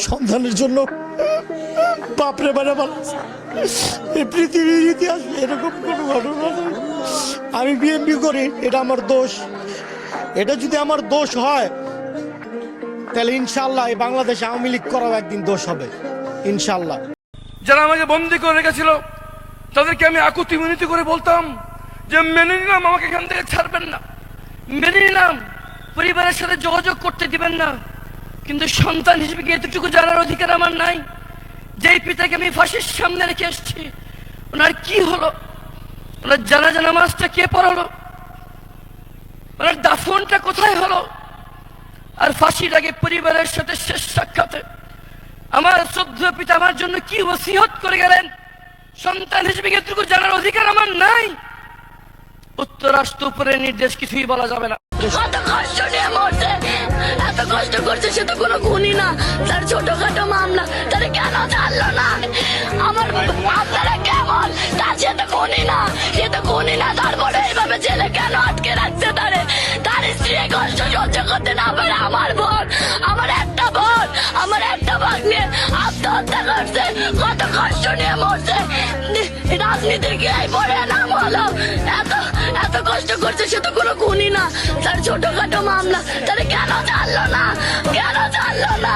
সন্তানের জন্য বাপরে বারে এই পৃথিবীর ইতিহাসে এরকম কোনো ঘটনা নেই। আমি বিএনপি করি, এটা আমার দোষ। এটা যদি আমার দোষ হয় তাহলে ইনশাল্লাহ এই বাংলাদেশে আওয়ামী লীগ করাও একদিন দোষ হবে ইনশাল্লাহ। যারা আমাকে বন্দি করে রেখেছিল তাদেরকে আমি আকুতি মিনতি করে বলতাম যে মেনে নিলাম আমাকে এখান থেকে ছাড়বেন না, মেনে নিলাম পরিবারের সাথে যোগাযোগ করতে দিবেন না, কিন্তু সন্তান হিসেবে কি এতটুকু জানার অধিকার আমার নাই? যেই পিতাকে আমি ফাঁসির সামনে রেখে এসেছি, ওনার কি হলো? ওনার জানাজা নামাজটা কে পড়ালো? ওনার দাফনটা কোথায় হলো? আর ফাঁসির আগে পরিবারের সাথে শেষ সাক্ষাতে আমার শ্রদ্ধেয় পিতা আমার জন্য কি ওসিয়ত করে গেলেন, সন্তান হিসেবে এতটুকু জানার অধিকার আমার নাই? উত্তরাষ্ট্র উপরের নির্দেশ কিছুই বলা যাবে না। কত কষ্ট নিয়ে মরছে, এত কষ্ট করছে, সে তো কোনো খুনি না। তার ছোটখাটো মামলা, তারা কেন জানলো না? আমার আপনারা কেমন? তার সে তো খুনি না, সে তো খুনি না, তারপরে এইভাবে ছেলে কেন আটকে রাখছে তারে? তার স্ত্রী কষ্ট সহ্য করতে না পারে। আমার বোন, আমার একটা বোন, আমার একটা ভাগ নিয়ে আত্মহত্যা করছে, কত কষ্ট নিয়ে মরছে। রাজনীতি গিয়ে পড়ে নাম হলো, এত কষ্ট করছে, সে তো কোনো খুনি না। তার ছোটখাটো মামলা, তারা কেন জানলো না? কেন জানলো না?